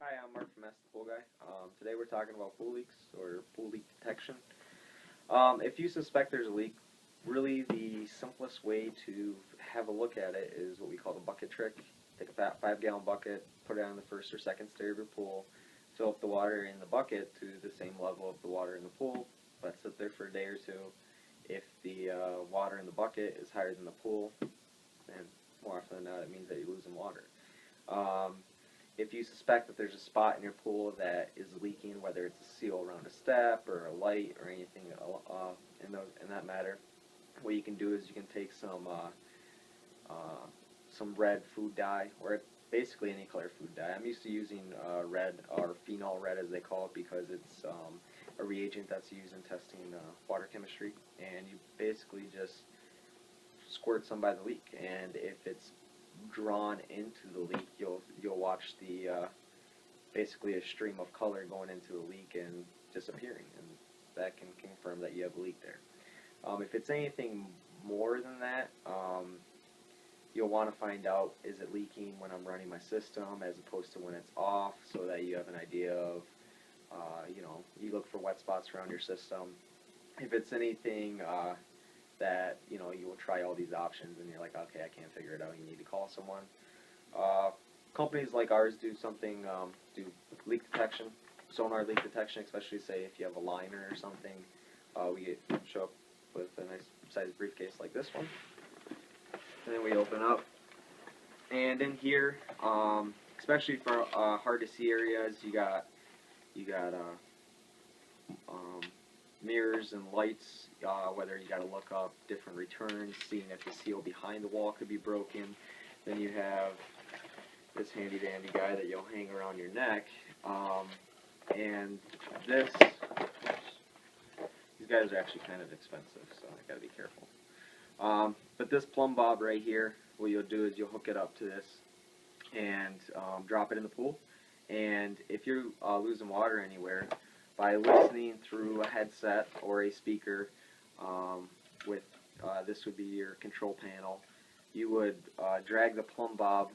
Hi, I'm Mark from Ask the Pool Guy. Today we're talking about pool leaks or pool leak detection. If you suspect there's a leak, really the simplest way to have a look at it is what we call the bucket trick. Take a 5-gallon bucket, put it on the first or second stair of your pool, fill up the water in the bucket to the same level of the water in the pool, let it sit there for a day or two. If the water in the bucket is higher than the pool, then more often than not it means that you're losing water. If you suspect that there's a spot in your pool that is leaking, whether it's a seal around a step or a light or anything in that matter, what you can do is you can take some red food dye, or basically any color food dye. I'm used to using red, or phenol red as they call it, because it's a reagent that's used in testing water chemistry, and you basically just squirt some by the leak, and if it's drawn into the leak, you'll watch the basically a stream of color going into the leak and disappearing, and that can confirm that you have a leak there. If it's anything more than that, you'll want to find out, is it leaking when I'm running my system as opposed to when it's off, so that you have an idea of, you look for wet spots around your system. If it's anything that you will try all these options and you're like, okay, I can't figure it out, you need to call someone. Companies like ours do leak detection, sonar leak detection, especially say if you have a liner or something. We show up with a nice sized briefcase like this one, and then we open up, and in here, especially for hard to see areas, you got mirrors and lights, whether you got to look up different returns, seeing if the seal behind the wall could be broken. Then you have this handy dandy guy that you'll hang around your neck, and these guys are actually kind of expensive, so I gotta be careful. But this Plumb Bob right here, what you'll do is you'll hook it up to this and drop it in the pool, and if you're losing water anywhere, by listening through a headset or a speaker, with this would be your control panel, you would drag the Plumb Bob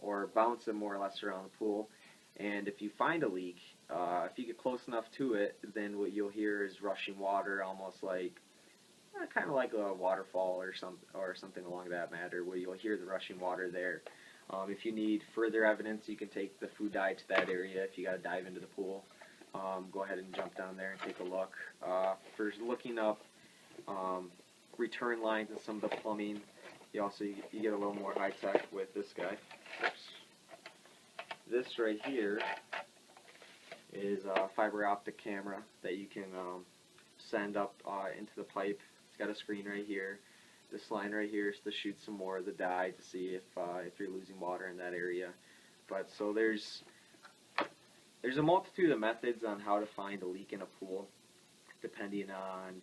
or bounce it more or less around the pool, and if you find a leak, if you get close enough to it, then what you'll hear is rushing water, almost like kind of like a waterfall or something along that matter, where you'll hear the rushing water there. If you need further evidence, you can take the food dye to that area. If you got to dive into the pool, go ahead and jump down there and take a look. For looking up return lines and some of the plumbing, you get a little more high tech with this guy. Oops. This right here is a fiber optic camera that you can send up into the pipe. It's got a screen right here. This line right here is to shoot some more of the dye to see if you're losing water in that area. But so there's a multitude of methods on how to find a leak in a pool, depending on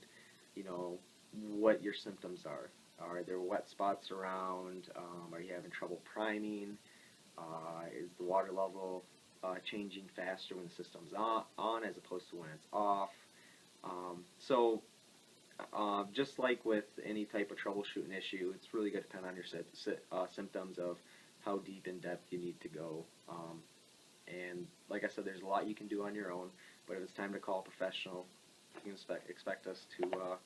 what your symptoms are. Are there wet spots around? Are you having trouble priming? Is the water level changing faster when the system's on as opposed to when it's off? Just like with any type of troubleshooting issue, it's really going to depend on your symptoms of how deep in depth you need to go. And like I said, there's a lot you can do on your own, but if it's time to call a professional, you can expect us to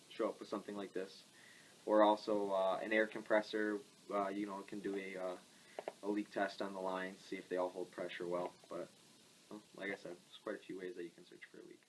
show up with something like this. Or also an air compressor, can do a leak test on the line, see if they all hold pressure well. But like I said, there's quite a few ways that you can search for a leak.